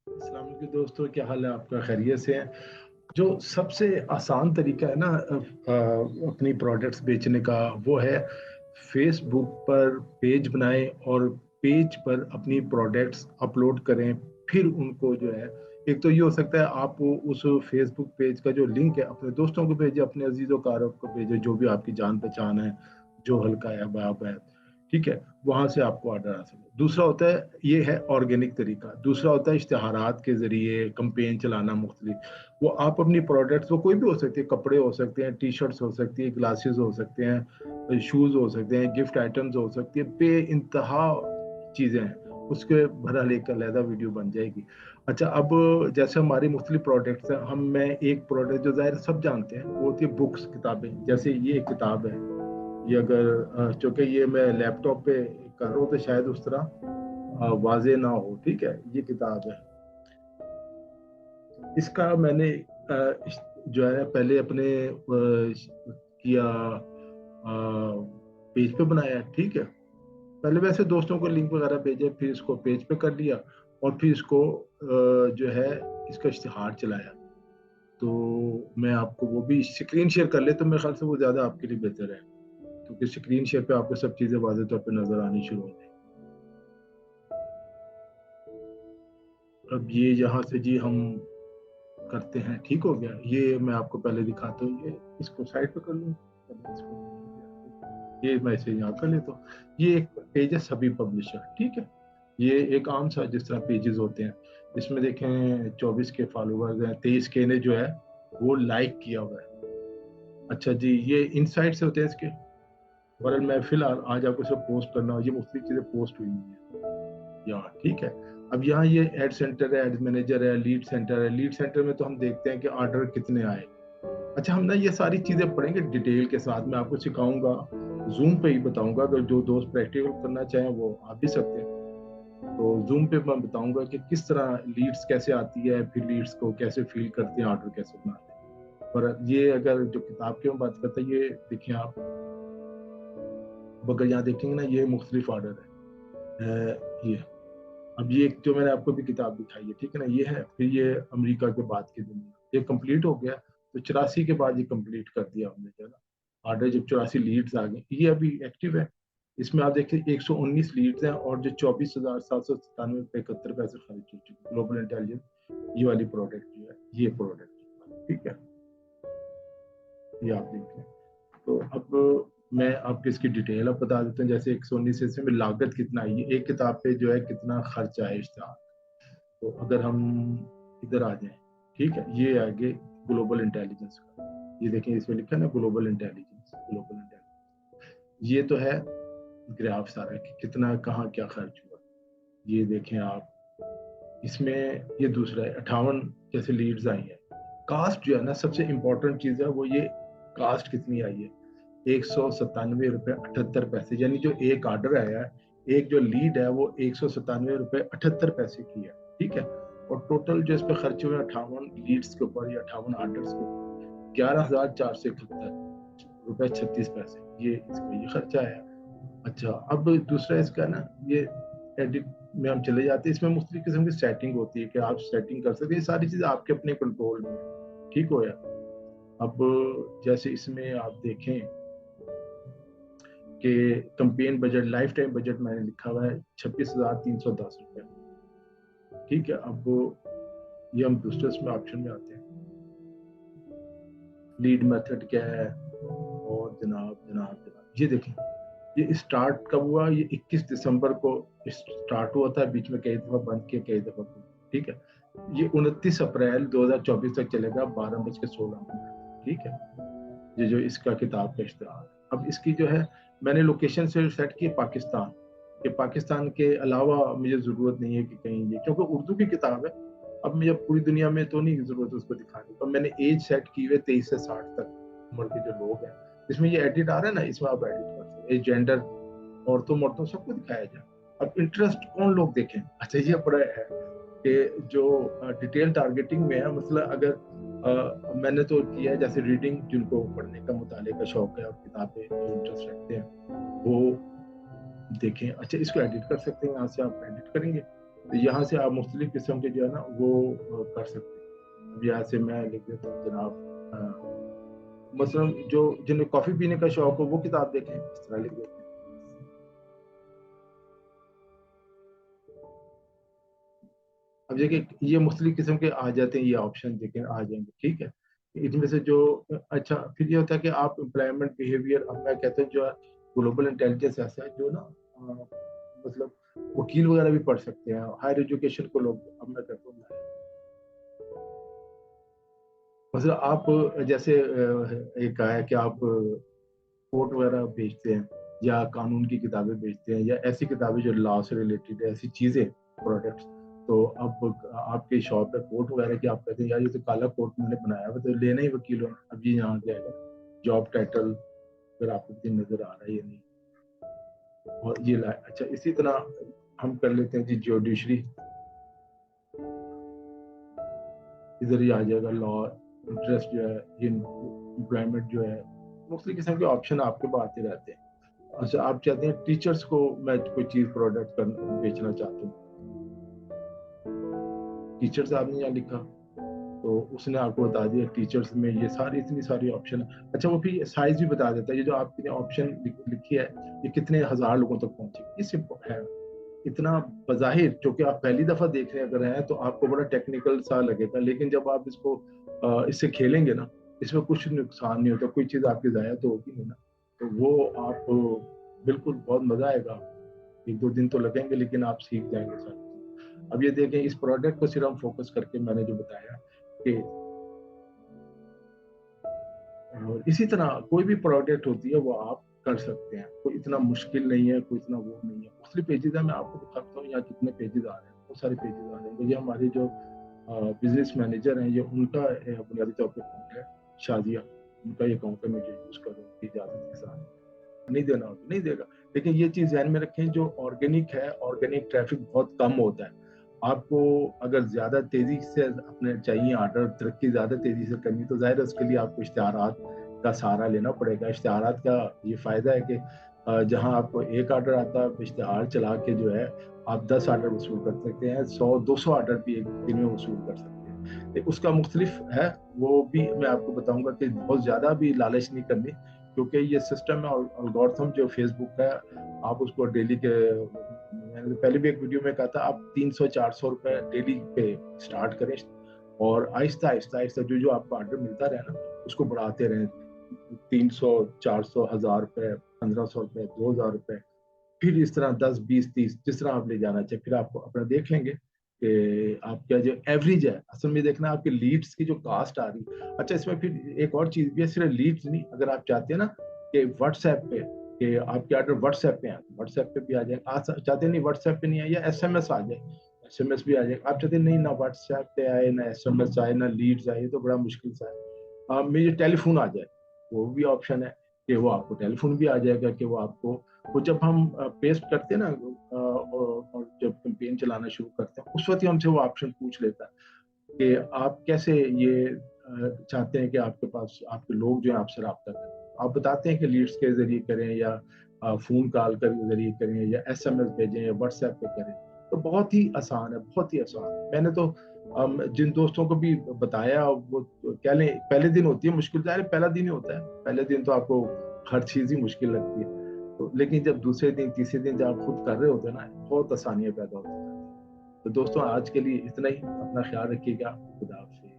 अस्सलाम वालेकुम दोस्तों, क्या हाल है आपका? खैरियत से हैं? जो सबसे आसान तरीका है ना अपनी प्रोडक्ट्स बेचने का, वो है फेसबुक पर पेज बनाएं और पेज पर अपनी प्रोडक्ट्स अपलोड करें। फिर उनको जो है, एक तो ये हो सकता है आप वो उस फेसबुक पेज का जो लिंक है अपने दोस्तों को भेजें, अपने अजीजों कारब को भेजें, जो भी आपकी जान पहचान है, जो हल्का है बाप है, ठीक है, वहां से आपको ऑर्डर आ सकता है। दूसरा होता है, ये है ऑर्गेनिक तरीका। दूसरा होता है इश्तिहारात के जरिए कंपेन चलाना मुख्तलिफ। वो आप अपनी प्रोडक्ट्स, वो कोई भी हो सकती है, कपड़े हो सकते हैं, टी शर्ट्स हो सकती है, ग्लासेस हो सकते हैं, शूज हो सकते हैं, गिफ्ट आइटम्स हो सकती है, बे इंतहा चीजें हैं। उसके बहरहाल एक अलहदा वीडियो बन जाएगी। अच्छा, अब जैसे हमारी मुख्तलिफ प्रोडक्ट्स हैं, हम मैं एक प्रोडक्ट जो जाहिर सब जानते हैं वो होती है बुक्स, किताबें। जैसे ये एक किताब है, ये अगर चूंकि ये मैं लैपटॉप पे कर रहा हूँ तो शायद उस तरह वाजे ना हो, ठीक है, ये किताब है। इसका मैंने जो है पहले अपने किया पेज पे बनाया, ठीक है। पहले वैसे दोस्तों को लिंक वगैरह भेजे, फिर इसको पेज पे कर लिया, और फिर इसको जो है इसका इश्तिहार चलाया। तो मैं आपको वो भी स्क्रीन शेयर कर ले तो मेरे ख्याल से वो ज्यादा आपके लिए बेहतर है, क्योंकि स्क्रीन शेयर पे आपको सब चीजें वाज़ेह तौर पे नजर आनी शुरू हो जाएगी। अब ये यहाँ से जी हम करते हैं, ठीक हो गया। ये मैं आपको पहले दिखाता हूँ, ये इसको साइड पे कर लूँ, ये मैं इसे यहाँ कर लेता हूँ। ये एक पेज है सभी पब्लिशर, ठीक है। ये एक आम सा जिस तरह पेजेस होते हैं, इसमें देखें 24 के फॉलोअर्स हैं, 23 के ने जो है वो लाइक किया हुआ है। अच्छा जी, ये इनसाइट से होते हैं इसके। बहरहाल मैं फिलहाल आज आपको सब पोस्ट करना हूँ, ये मुख्तलिफ चीजें पोस्ट हुई है यहाँ, ठीक है। अब यहाँ ये एड सेंटर है, एड मैनेजर है, लीड सेंटर है। लीड सेंटर में तो हम देखते हैं कि ऑर्डर कितने आए। अच्छा, हम ना ये सारी चीजें पढ़ेंगे डिटेल के साथ, मैं आपको सिखाऊंगा, जूम पे ही बताऊंगा। अगर जो दोस्त प्रैक्टिकल करना चाहें वो आ भी सकते हैं। तो जूम पे मैं बताऊंगा कि किस तरह लीड्स कैसे आती है, फिर लीड्स को कैसे फील करते हैं, ऑर्डर कैसे बनाते हैं। पर ये अगर जो किताब की हम बात करते हैं, ये देखिए आप, अगर यहाँ देखेंगे ना, ये मुख्तलिफ ऑर्डर है। ये अब ये जो मैंने आपको भी किताब दिखाई है, ठीक है ना, ये है। फिर ये अमेरिका के बाद की दुनिया, ये कंप्लीट हो गया। तो 84 के बाद ये कंप्लीट कर दिया हमने, जो है ना, ऑर्डर जब 84 लीड्स आ गए, ये अभी एक्टिव है। इसमें आप देखिए 119 लीड्स हैं, और जो 24,797 रुपये 71 पैसे खर्च हो चुके। ग्लोबल इंटेलिजेंस, ये वाली प्रोडक्ट जो है, ये प्रोडक्ट, ठीक है, ये आप देखें। तो अब मैं आपको इसकी डिटेल अब बता देता हूँ। जैसे 119 में लागत कितना आई है, एक किताब पे जो है कितना खर्चा है इश्तहार। तो अगर हम इधर आ जाएं, ठीक है, ये आगे ग्लोबल इंटेलिजेंस का, ये देखें इसमें लिखा है ना, ग्लोबल इंटेलिजेंस, ग्लोबल इंटेलिजेंस। ये तो है ग्राफ सारा कि कितना कहाँ क्या खर्च हुआ। ये देखें आप, इसमें ये दूसरा है 58 जैसे लीड्स आई है। कास्ट जो है ना, सबसे इंपॉर्टेंट चीज है वो, ये कास्ट कितनी आई है, 197 रुपये 78 पैसे, यानी जो एक ऑर्डर आया है, एक जो लीड है वो 197 रुपये 78 पैसे की है, ठीक है। और टोटल जो इस पे खर्चे हुए 58 लीड्स के ऊपर या 58 ऑर्डर्स के ऊपर, 11,471 रुपये 36 पैसे, ये इसका ये खर्चा है। अच्छा, अब दूसरा इसका ना, ये एडिट में हम चले जाते हैं। इसमें मुख्तलिफ किस्म की सेटिंग होती है कि आप सेटिंग कर सकते हैं, ये सारी चीजें आपके अपने कंट्रोल में है, ठीक हो या। अब जैसे इसमें आप देखें कि campaign budget, life time budget मैंने लिखा हुआ है 26,310 रुपये, ठीक है। अब ये हम दूसरे इसमें ऑप्शन में आते हैं, लीड मेथड क्या है, और जनाब जनाब जनाब ये देखें, ये स्टार्ट कब हुआ, ये 21 दिसंबर को स्टार्ट हुआ था, बीच में कई दफा बंद किया, कई दफा खुला, ठीक है। ये 29 अप्रैल 2024 तक चलेगा, 12:16, ठीक है। ये जो इसका किताब का इश्तेहार, अब इसकी जो है, मैंने लोकेशन से सेट की पाकिस्तान, कि पाकिस्तान के अलावा मुझे जरूरत नहीं है कि कहीं ये, क्योंकि उर्दू की किताब है। अब मुझे पूरी दुनिया में तो नहीं जरूरत उसको दिखाने पर मैंने एज सेट की हुई है 23 से 60 तक उम्र के जो लोग हैं। इसमें ये एडिट आ रहा है ना, इसमें आप एडिट कर सकते हैं, जेंडर, औरतों मर्दों सबको दिखाया जाए। अब इंटरेस्ट कौन लोग देखें, अच्छा ये बड़ा है कि जो डिटेल टारगेटिंग में है, मतलब अगर मैंने तो किया है, जैसे रीडिंग, जिनको पढ़ने का मुताले का शौक है और किताबें जो इंटरेस्ट रखते हैं वो देखें। अच्छा, इसको एडिट कर सकते हैं, यहाँ से आप एडिट करेंगे, تو یہاں سے آپ مختلف قسم کے جو ہے نا وہ کر سکتے ہیں. اب یہاں سے میں لکھ دیتا ہوں جناب، مثلاً جو جنہیں کافی پینے کا شوق ہو وہ کتاب دیکھیں، اس طرح لکھ دیتے ہیں. اب دیکھیں یہ مختلف قسم کے آ جاتے ہیں، یہ آپشن دیکھیں آ جائیں گے، ٹھیک ہے. ان میں سے جو اچھا پھر یہ ہوتا ہے کہ آپ امپلائمنٹ بیہیویئر، اب میں کہتا ہوں جو گلوبل انٹیلیجنس ایسا ہے جو نا مطلب وکیل وغیرہ بھی پڑھ سکتے ہیں، ہائر ایجوکیشن کو لوگ، اب میں کہتا ہوں مثلا آپ جیسے ایک ہے کہ آپ کوٹ وغیرہ بیچتے ہیں یا قانون کی کتابیں بیچتے ہیں یا ایسی کتابیں جو لا سے ریلیٹڈ ہے، ایسی چیزیں پروڈکٹس. تو اب آپ کی شاپ ہے کوٹ وغیرہ کی، آپ کہتے ہیں یار یہ تو کالا کوٹ میں نے بنایا ہوا تو لینا ہی وکیل ہونا. اب یہ یہاں کیا ہے جاب ٹائٹل اگر آپ کو نظر آ رہا ہے یا نہیں، اور یہ اچھا اسی طرح ہم کر لیتے ہیں جی جوڈیشری، ادھر ہی آ جائے گا لا، انٹرسٹ جو ہے، امپلائمنٹ جو ہے، مختلف قسم کے آپشن آپ کے پاس آتے رہتے ہیں. اچھا آپ چاہتے ہیں ٹیچرز کو میں کوئی چیز پروڈکٹ بیچنا چاہتا ہوں، ٹیچرز آپ نے یہاں لکھا تو اس نے آپ کو بتا دیا ٹیچرز میں یہ ساری اتنی ساری آپشن. اچھا وہ پھر سائز بھی بتا دیتا ہے، یہ جو آپ نے آپشن لکھی ہے یہ کتنے ہزار لوگوں تک پہنچے گی. اس سے ہے اتنا بظاہر، چونکہ آپ پہلی دفعہ دیکھ رہے اگر ہیں تو آپ کو بڑا ٹیکنیکل سا لگے گا، لیکن جب آپ اس کو اس سے کھیلیں گے نا، اس میں کچھ نقصان نہیں ہوتا، کوئی چیز آپ کی ضائع تو ہوگی نہیں نا. تو وہ آپ بالکل بہت مزہ آئے گا. ایک دو دن تو لگیں گے لیکن آپ سیکھ جائیں گے سر. اب یہ دیکھیں اس پروڈکٹ کو صرف ہم فوکس کر کے میں نے جو بتایا کہ اسی طرح کوئی بھی پروڈکٹ ہوتی ہے وہ آپ کر سکتے ہیں، کوئی اتنا مشکل نہیں ہے، کوئی اتنا وہ نہیں ہے. مختلف پیجز ہیں، میں آپ کو دکھاتا ہوں یہاں کتنے پیجز آ رہے ہیں، بہت سارے پیجز آ رہے ہیں. یہ ہمارے جو بزنس مینیجر ہیں یہ ان کا بنیادی طور پہ اکاؤنٹ ہے، شادیہ ان کا یہ اکاؤنٹ ہے، مجھے یوز کروں کی اجازت کے ساتھ، نہیں دینا ہو تو نہیں دے گا. لیکن یہ چیز ذہن میں رکھیں جو آرگینک ہے، آرگینک ٹریفک بہت کم ہوتا ہے. آپ کو اگر زیادہ تیزی سے اپنے چاہیے آرڈر، ترقی زیادہ تیزی سے کرنی تو ظاہر ہے اس کے لیے آپ کو اشتہارات کا سہارا لینا پڑے گا. اشتہارات کا یہ فائدہ ہے کہ جہاں آپ کو ایک آرڈر آتا ہے اشتہار چلا کے جو ہے آپ 10 آرڈر وصول کر سکتے ہیں، 100-200 آرڈر بھی ایک دن میں وصول کر سکتے ہیں. اس کا مختلف ہے، وہ بھی میں آپ کو بتاؤں گا کہ بہت زیادہ بھی لالچ نہیں کرنی، کیونکہ یہ سسٹم ہے الگورتھم جو فیس بک ہے، آپ اس کو ڈیلی کے، میں نے پہلے بھی ایک ویڈیو میں کہا تھا آپ 300-400 روپے ڈیلی پہ سٹارٹ کریں اور آہستہ آہستہ آہستہ جو آپ کو آرڈر ملتا رہے نا اس کو بڑھاتے رہیں، 300 400 1000 روپے 1500 روپے 2000 روپے، پھر اس طرح 10 20 30 جس طرح آپ لے جانا چاہیے. پھر آپ کو اپنا دیکھ لیں گے کہ آپ کا جو ایوریج ہے، اصل میں دیکھنا آپ کے لیڈز کی جو کاسٹ آ رہی. اچھا اس میں پھر ایک اور چیز بھی ہے، صرف لیڈز نہیں، اگر آپ چاہتے ہیں نا کہ واٹس ایپ پہ کہ آپ کے آرڈر واٹس ایپ پہ آئے، واٹس ایپ پہ بھی آ جائے. آپ چاہتے ہیں نہیں واٹس ایپ پہ نہیں آئے یا ایس ایم ایس آ جائے، ایس ایم ایس بھی آ جائے. آپ چاہتے ہیں نہیں نہ واٹس ایپ پہ آئے نہ ایس ایم ایس آئے نہ لیڈز آئے، تو بڑا مشکل سا ہے. مجھے ٹیلی فون آ جائے، وہ بھی آپشن ہے کہ وہ آپ کو ٹیلی فون بھی آ جائے گا کہ وہ آپ کو، وہ جب ہم پیسٹ کرتے ہیں نا اور جب کمپین چلانا شروع کرتے ہیں اس وقت ہی ہم سے وہ آپشن پوچھ لیتا ہے کہ آپ کیسے یہ چاہتے ہیں کہ آپ کے پاس آپ کے لوگ جو ہیں آپ سے رابطہ کریں. آپ بتاتے ہیں کہ لیڈز کے ذریعے کریں یا فون کال کے ذریعے کریں یا ایس ایم ایس بھیجیں یا واٹس ایپ پہ کریں. تو بہت ہی آسان ہے، بہت ہی آسان. میں نے تو جن دوستوں کو بھی بتایا وہ کہہ لیں پہلے دن ہوتی ہے مشکل، ظاہر پہلا دن ہی ہوتا ہے، پہلے دن تو آپ کو ہر چیز ہی مشکل لگتی ہے، لیکن جب دوسرے دن تیسرے دن جب آپ خود کر رہے ہوتے ہیں نا بہت آسانیاں پیدا ہوتی ہیں. تو دوستوں آج کے لیے اتنا ہی، اپنا خیال رکھیے گا. خدا حافظ.